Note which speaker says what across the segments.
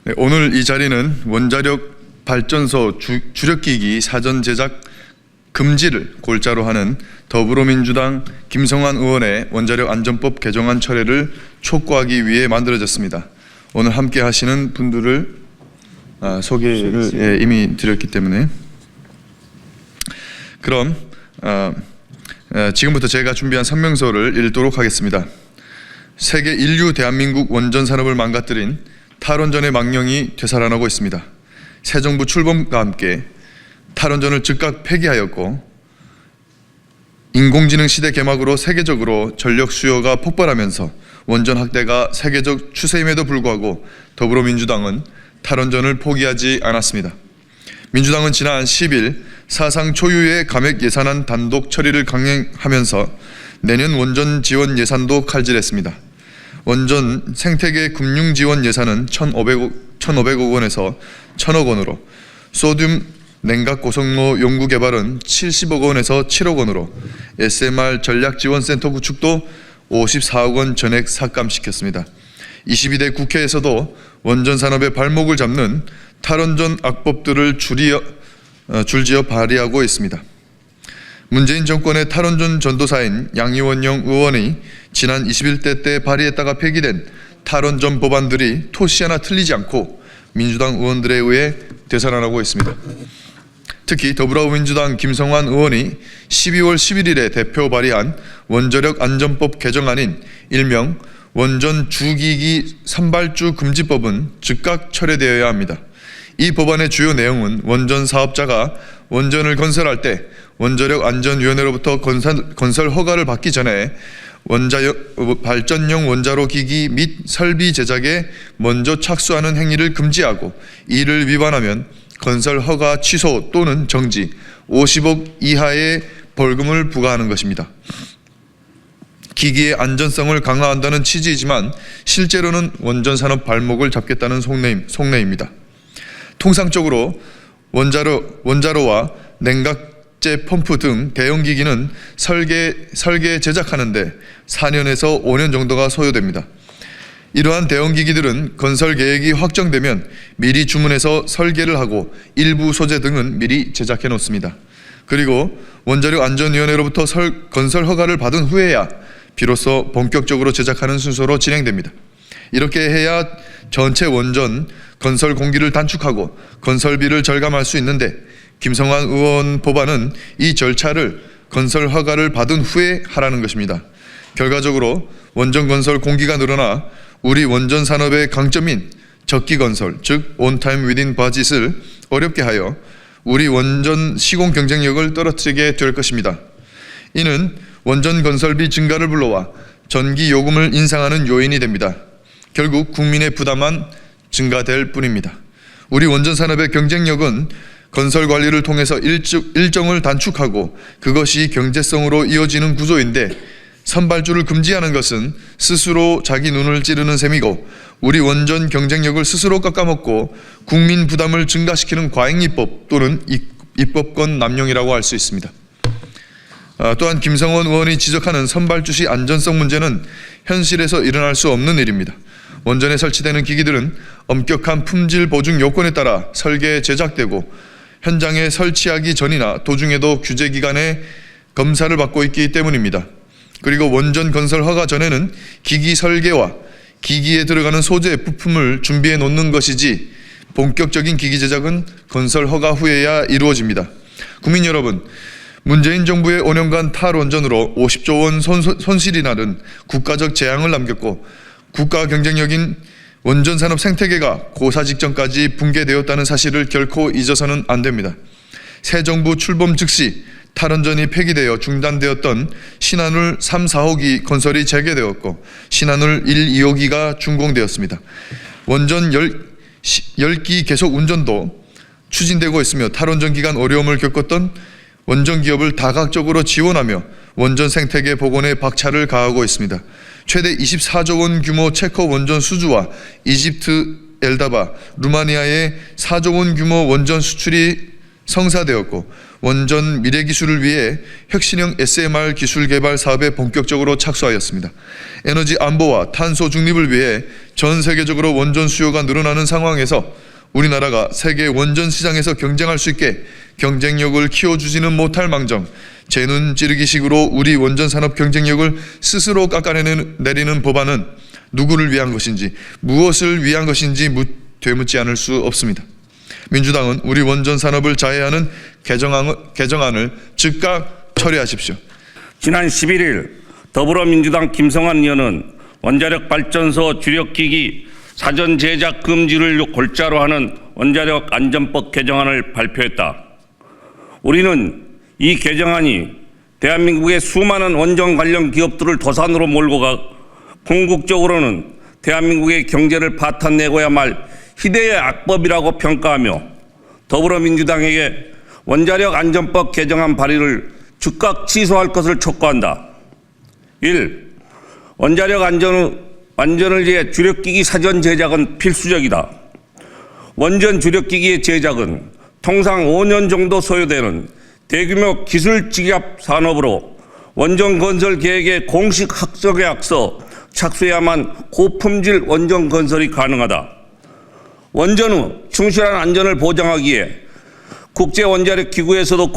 Speaker 1: 네, 오늘 이 자리는 원자력 발전소 주력기기 사전 제작 금지를 골자로 하는 더불어민주당 김성환 의원의 원자력 안전법 개정안 철회를 촉구하기 위해 만들어졌습니다. 오늘 함께 하시는 분들을 소개를 이미 드렸기 때문에 그럼 지금부터 제가 준비한 성명서를 읽도록 하겠습니다. 세계 인류 대한민국 원전 산업을 망가뜨린 탈원전의 망령이 되살아나고 있습니다. 새 정부 출범과 함께 탈원전을 즉각 폐기하였고 인공지능 시대 개막으로 세계적으로 전력 수요가 폭발하면서 원전 확대가 세계적 추세임에도 불구하고 더불어민주당은 탈원전을 포기하지 않았습니다. 민주당은 지난 10일 사상 초유의 감액 예산안 단독 처리를 강행하면서 내년 원전 지원 예산도 칼질했습니다. 원전 생태계 금융 지원 예산은 1,500억 원에서 1,000억 원으로, 소듐 냉각 고성로 연구 개발은 70억 원에서 7억 원으로, SMR 전략지원센터 구축도 54억 원 전액 삭감시켰습니다. 22대 국회에서도 원전 산업의 발목을 잡는 탈원전 악법들을 줄지어 발의하고 있습니다. 문재인 정권의 탈원전 전도사인 양이원영 의원이 지난 21대 때 발의했다가 폐기된 탈원전 법안들이 토시 하나 틀리지 않고 민주당 의원들에 의해 되살아나고 있습니다. 특히 더불어민주당 김성환 의원이 12월 11일에 대표 발의한 원자력 안전법 개정안인 일명 원전 주기기 선발주 금지법은 즉각 철회되어야 합니다. 이 법안의 주요 내용은 원전 사업자가 원전을 건설할 때 원자력 안전위원회로부터 건설 허가를 받기 전에 발전용 원자로 기기 및 설비 제작에 먼저 착수하는 행위를 금지하고, 이를 위반하면 건설 허가 취소 또는 정지, 50억 이하의 벌금을 부과하는 것입니다. 기기의 안전성을 강화한다는 취지이지만 실제로는 원전 산업 발목을 잡겠다는 속내입니다. 통상적으로 원자로와 냉각제 펌프 등 대형 기기는 설계 제작하는데 4년에서 5년 정도가 소요됩니다. 이러한 대형 기기들은 건설 계획이 확정되면 미리 주문해서 설계를 하고 일부 소재 등은 미리 제작해 놓습니다. 그리고 원자력 안전위원회로부터 건설 허가를 받은 후에야 비로소 본격적으로 제작하는 순서로 진행됩니다. 이렇게 해야 전체 원전 건설 공기를 단축하고 건설비를 절감할 수 있는데, 김성환 의원 법안은 이 절차를 건설 허가를 받은 후에 하라는 것입니다. 결과적으로 원전 건설 공기가 늘어나 우리 원전 산업의 강점인 적기 건설, 즉 온타임 위딘 버짓을 어렵게 하여 우리 원전 시공 경쟁력을 떨어뜨리게 될 것입니다. 이는 원전 건설비 증가를 불러와 전기 요금을 인상하는 요인이 됩니다. 결국 국민의 부담만 증가될 뿐입니다. 우리 원전 산업의 경쟁력은 건설 관리를 통해서 일정을 단축하고 그것이 경제성으로 이어지는 구조인데, 선발주를 금지하는 것은 스스로 자기 눈을 찌르는 셈이고 우리 원전 경쟁력을 스스로 깎아먹고 국민 부담을 증가시키는 과잉입법 또는 입법권 남용이라고 할 수 있습니다. 또한 김성원 의원이 지적하는 선발주 시 안전성 문제는 현실에서 일어날 수 없는 일입니다. 원전에 설치되는 기기들은 엄격한 품질 보증 요건에 따라 설계 제작되고 현장에 설치하기 전이나 도중에도 규제기관의 검사를 받고 있기 때문입니다. 그리고 원전 건설 허가 전에는 기기 설계와 기기에 들어가는 소재 부품을 준비해 놓는 것이지 본격적인 기기 제작은 건설 허가 후에야 이루어집니다. 국민 여러분, 문재인 정부의 5년간 탈원전으로 50조 원 손실이 나는 국가적 재앙을 남겼고 국가 경쟁력인 원전 산업 생태계가 고사 직전까지 붕괴되었다는 사실을 결코 잊어서는 안 됩니다. 새 정부 출범 즉시 탈원전이 폐기되어 중단되었던 신한울 3, 4호기 건설이 재개되었고 신한울 1, 2호기가 준공되었습니다. 원전 10기 계속 운전도 추진되고 있으며 탈원전 기간 어려움을 겪었던 원전 기업을 다각적으로 지원하며 원전 생태계 복원에 박차를 가하고 있습니다. 최대 24조 원 규모 체코 원전 수주와 이집트 엘다바, 루마니아의 4조 원 규모 원전 수출이 성사되었고 원전 미래 기술을 위해 혁신형 SMR 기술 개발 사업에 본격적으로 착수하였습니다. 에너지 안보와 탄소 중립을 위해 전 세계적으로 원전 수요가 늘어나는 상황에서 우리나라가 세계 원전 시장에서 경쟁할 수 있게 경쟁력을 키워주지는 못할 망정 제 눈 찌르기식으로 우리 원전 산업 경쟁력을 스스로 깎아내리는 법안은 누구를 위한 것인지 무엇을 위한 것인지 되묻지 않을 수 없습니다. 민주당은 우리 원전 산업을 자해하는 개정안을 즉각 처리하십시오.
Speaker 2: 지난 11일 더불어민주당 김성환 의원은 원자력 발전소 주력기기 사전 제작 금지를 골자로 하는 원자력 안전법 개정안을 발표했다. 우리는 이 개정안이 대한민국의 수많은 원전 관련 기업들을 도산으로 몰고 가 궁극적으로는 대한민국의 경제를 파탄내고야 말 희대의 악법이라고 평가하며 더불어민주당에게 원자력 안전법 개정안 발의를 즉각 취소할 것을 촉구한다. 1. 원자력 안전을 위해 주력기기 사전 제작은 필수적이다. 원전 주력기기의 제작은 통상 5년 정도 소요되는 대규모 기술 직업 산업으로 원전 건설 계획의 공식 학적에 앞서 착수해야만 고품질 원전 건설이 가능하다. 원전 후 충실한 안전을 보장하기에 국제원자력기구에서도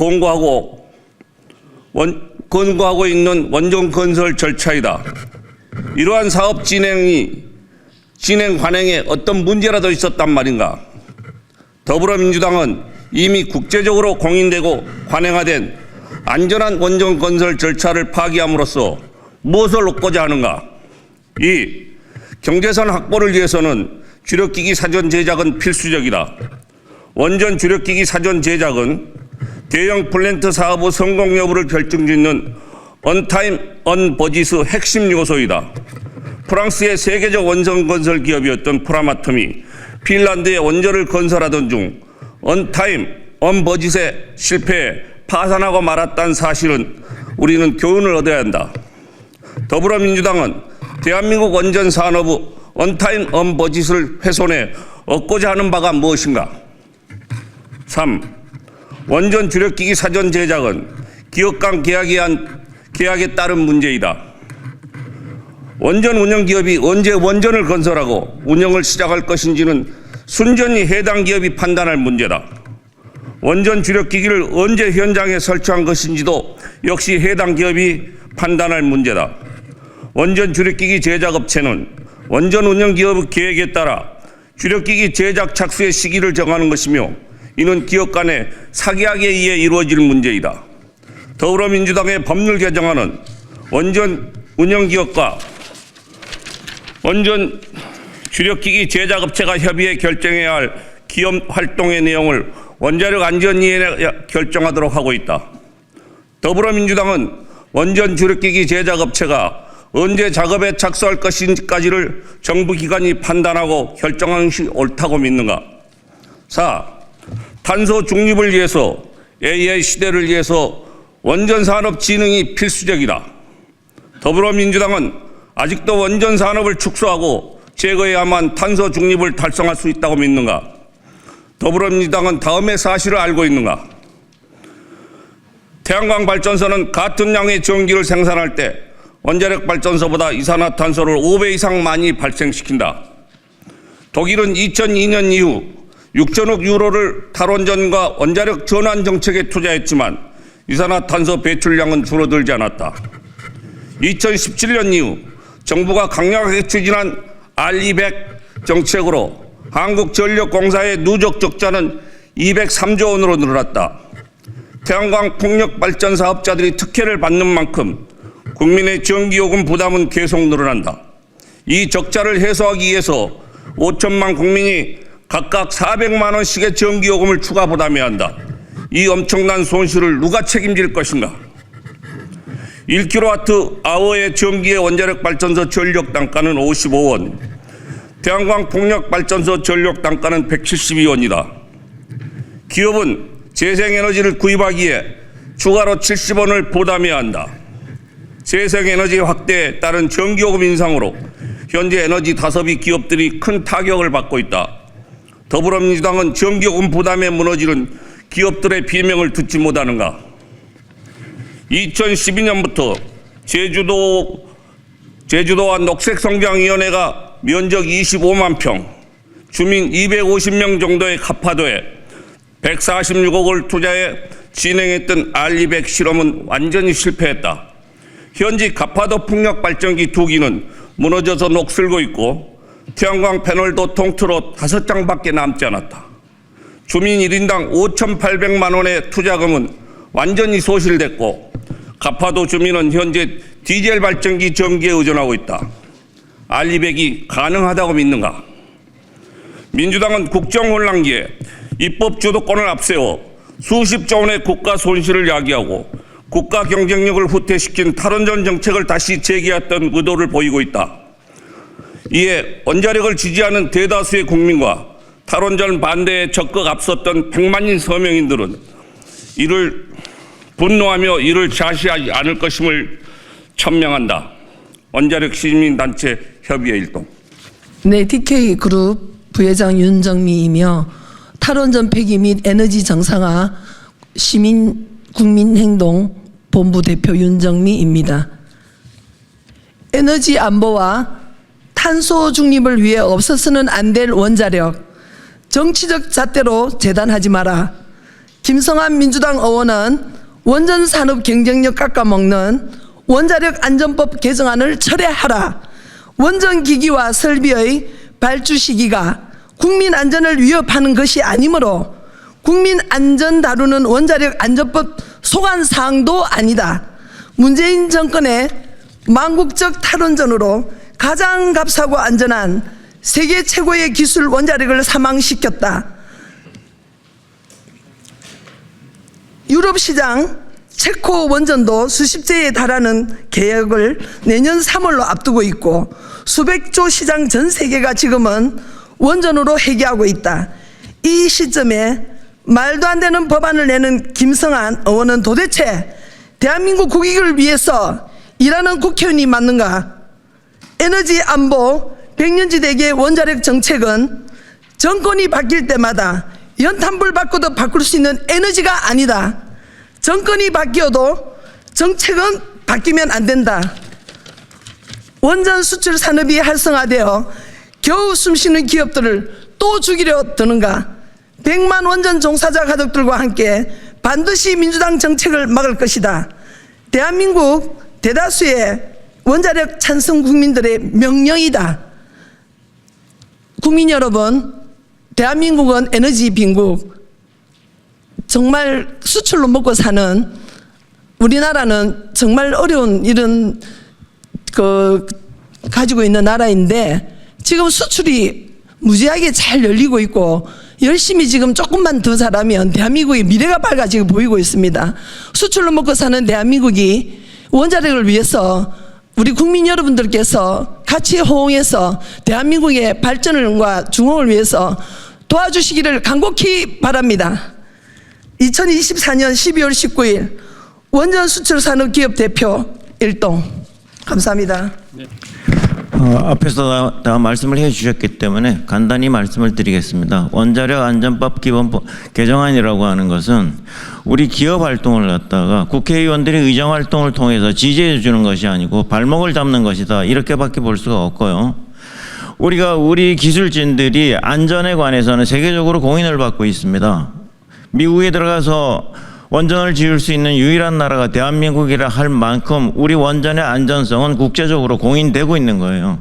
Speaker 2: 권고하고 있는 원전 건설 절차이다. 이러한 사업 진행 관행에 어떤 문제라도 있었단 말인가? 더불어민주당은 이미 국제적으로 공인되고 관행화된 안전한 원전 건설 절차를 파기함으로써 무엇을 얻고자 하는가? 2. 경제선 확보를 위해서는 주력기기 사전 제작은 필수적이다. 원전 주력기기 사전 제작은 대형 플랜트 사업의 성공 여부를 결정짓는 언타임 언버짓의 핵심 요소이다. 프랑스의 세계적 원전 건설 기업이었던 프라마톰이 핀란드의 원전을 건설하던 중 언타임 언버짓에 실패해 파산하고 말았다는 사실은 우리는 교훈을 얻어야 한다. 더불어민주당은 대한민국 원전 산업의 언타임 언버짓을 훼손해 얻고자 하는 바가 무엇인가? 3. 원전 주력기기 사전 제작은 기업 간 계약에 따른 문제이다. 원전 운영기업이 언제 원전을 건설하고 운영을 시작할 것인지는 순전히 해당 기업이 판단할 문제다. 원전 주력기기를 언제 현장에 설치한 것인지도 역시 해당 기업이 판단할 문제다. 원전 주력기기 제작업체는 원전 운영기업의 계획에 따라 주력기기 제작 착수의 시기를 정하는 것이며 이는 기업 간의 사계약에 의해 이루어질 문제이다. 더불어민주당의 법률 개정안은 원전 운영기업과 원전 주력기기 제작업체가 협의해 결정해야 할 기업 활동의 내용을 원자력 안전위원회가 결정하도록 하고 있다. 더불어민주당은 원전 주력기기 제작업체가 언제 작업에 착수할 것인지까지를 정부 기관이 판단하고 결정하는 것이 옳다고 믿는가? 4. 탄소 중립을 위해서 AI 시대를 위해서 원전 산업 진흥이 필수적이다. 더불어민주당은 아직도 원전 산업을 축소하고 제거해야만 탄소 중립을 달성할 수 있다고 믿는가? 더불어민주당은 다음의 사실을 알고 있는가? 태양광 발전소는 같은 양의 전기를 생산할 때 원자력 발전소보다 이산화탄소를 5배 이상 많이 발생시킨다. 독일은 2002년 이후 6천억 유로를 탈원전과 원자력 전환 정책에 투자했지만 이산화탄소 배출량은 줄어들지 않았다. 2017년 이후 정부가 강력하게 추진한 R200 정책으로 한국전력공사의 누적 적자는 203조 원으로 늘어났다. 태양광 풍력 발전 사업자들이 특혜를 받는 만큼 국민의 전기요금 부담은 계속 늘어난다. 이 적자를 해소하기 위해서 5천만 국민이 각각 400만 원씩의 전기요금을 추가 부담해야 한다. 이 엄청난 손실을 누가 책임질 것인가? 1kWh의 전기의 원자력 발전소 전력 단가는 55원, 태양광 풍력 발전소 전력 단가는 172원이다. 기업은 재생에너지를 구입하기에 추가로 70원을 부담해야 한다. 재생에너지 확대에 따른 전기요금 인상으로 현재 에너지 다소비 기업들이 큰 타격을 받고 있다. 더불어민주당은 전기요금 부담에 무너지는 기업들의 비명을 듣지 못하는가? 2012년부터 제주도와 녹색성장위원회가 면적 25만 평, 주민 250명 정도의 가파도에 146억을 투자해 진행했던 R200 실험은 완전히 실패했다. 현재 가파도 풍력 발전기 2기는 무너져서 녹슬고 있고 태양광 패널도 통틀어 5장밖에 남지 않았다. 주민 1인당 5,800만 원의 투자금은 완전히 소실됐고 가파도 주민은 현재 디젤 발전기 전기에 의존하고 있다. R200이 가능하다고 믿는가? 민주당은 국정혼란기에 입법 주도권을 앞세워 수십조 원의 국가 손실을 야기하고 국가 경쟁력을 후퇴시킨 탈원전 정책을 다시 재개했던 의도를 보이고 있다. 이에 원자력을 지지하는 대다수의 국민과 탈원전 반대에 적극 앞섰던 100만인 서명인들은 이를 분노하며 이를 자시하지 않을 것임을 천명한다. 원자력 시민단체 협의회 일동.
Speaker 3: 네, DK그룹 부회장 윤정미이며 탈원전 폐기 및 에너지 정상화 시민국민행동 본부 대표 윤정미입니다. 에너지 안보와 탄소 중립을 위해 없어서는 안 될 원자력, 정치적 잣대로 재단하지 마라. 김성한 민주당 의원은 원전 산업 경쟁력 깎아먹는 원자력 안전법 개정안을 철회하라. 원전 기기와 설비의 발주 시기가 국민 안전을 위협하는 것이 아니므로 국민 안전 다루는 원자력 안전법 소관 사항도 아니다. 문재인 정권의 망국적 탈원전으로 가장 값싸고 안전한 세계 최고의 기술 원자력을 사망시켰다. 유럽 시장 체코 원전도 수십재에 달하는 계약을 내년 3월로 앞두고 있고 수백조 시장 전 세계가 지금은 원전으로 회귀하고 있다. 이 시점에 말도 안 되는 법안을 내는 김성한 의원은 도대체 대한민국 국익을 위해서 일하는 국회의원이 맞는가? 에너지 안보 100년지대계 원자력 정책은 정권이 바뀔 때마다 연탄불 바꿔도 바꿀 수 있는 에너지가 아니다. 정권이 바뀌어도 정책은 바뀌면 안 된다. 원전 수출 산업이 활성화되어 겨우 숨쉬는 기업들을 또 죽이려 드는가? 100만 원전 종사자 가족들과 함께 반드시 민주당 정책을 막을 것이다. 대한민국 대다수의 원자력 찬성 국민들의 명령이다. 국민 여러분, 대한민국은 에너지 빈국, 정말 수출로 먹고 사는 우리나라는 정말 어려운 이런 가지고 있는 나라인데 지금 수출이 무지하게 잘 열리고 있고 열심히 지금 조금만 더 잘하면 대한민국의 미래가 밝아지고 보이고 있습니다. 수출로 먹고 사는 대한민국이 원자력을 위해서 우리 국민 여러분들께서 같이 호응해서 대한민국의 발전과 중흥을 위해서 도와주시기를 간곡히 바랍니다. 2024년 12월 19일 원전 수출 산업 기업 대표 일동. 감사합니다.
Speaker 4: 앞에서 다 말씀을 해주셨기 때문에 간단히 말씀을 드리겠습니다. 원자력 안전법 기본법 개정안이라고 하는 것은 우리 기업 활동을 갖다가 국회의원들이 의정 활동을 통해서 지지해 주는 것이 아니고 발목을 잡는 것이다. 이렇게밖에 볼 수가 없고요. 우리 기술진들이 안전에 관해서는 세계적으로 공인을 받고 있습니다. 미국에 들어가서 원전을 지을 수 있는 유일한 나라가 대한민국이라 할 만큼 우리 원전의 안전성은 국제적으로 공인되고 있는 거예요.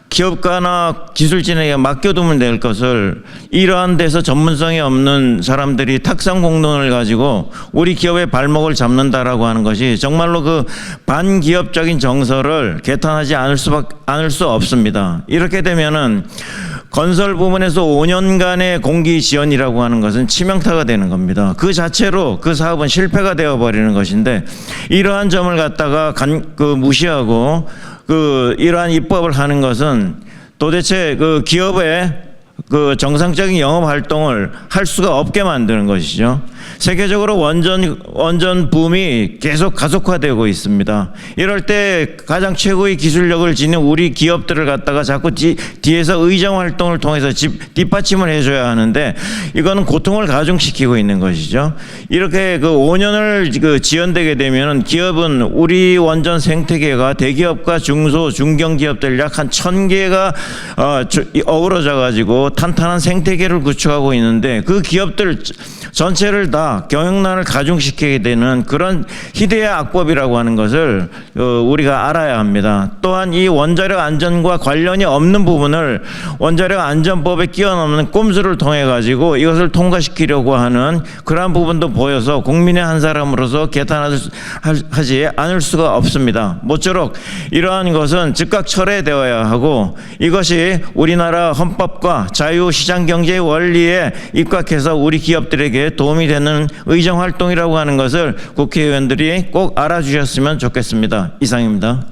Speaker 4: 기업가나 기술진에게 맡겨두면 될 것을 이러한 데서 전문성이 없는 사람들이 탁상 공론을 가지고 우리 기업의 발목을 잡는다라고 하는 것이 정말로 그 반기업적인 정서를 개탄하지 않을 수 없습니다. 이렇게 되면은 건설 부문에서 5년간의 공기 지원이라고 하는 것은 치명타가 되는 겁니다. 그 자체로 그 사업은 실패가 되어버리는 것인데 이러한 점을 갖다가 무시하고 이러한 입법을 하는 것은 도대체 그 기업의 그 정상적인 영업 활동을 할 수가 없게 만드는 것이죠. 세계적으로 원전 붐이 계속 가속화되고 있습니다. 이럴 때 가장 최고의 기술력을 지닌 우리 기업들을 갖다가 자꾸 뒤에서 의정 활동을 통해서 뒷받침을 해줘야 하는데 이거는 고통을 가중시키고 있는 것이죠. 이렇게 그 5년을 그 지연되게 되면은 기업은 우리 원전 생태계가 대기업과 중소 중견기업들 약 한 1,000개가 어우러져 가지고 탄탄한 생태계를 구축하고 있는데 그 기업들 전체를 다 경영난을 가중시키게 되는 그런 희대의 악법이라고 하는 것을 우리가 알아야 합니다. 또한 이 원자력 안전과 관련이 없는 부분을 원자력 안전법에 끼워넣는 꼼수를 통해 가지고 이것을 통과시키려고 하는 그러한 부분도 보여서 국민의 한 사람으로서 개탄하지 않을 수가 없습니다. 모쪼록 이러한 것은 즉각 철회되어야 하고 이것이 우리나라 헌법과 자유시장경제의 원리에 입각해서 우리 기업들에게 도움이 되는 의정활동이라고 하는 것을 국회의원들이 꼭 알아주셨으면 좋겠습니다. 이상입니다.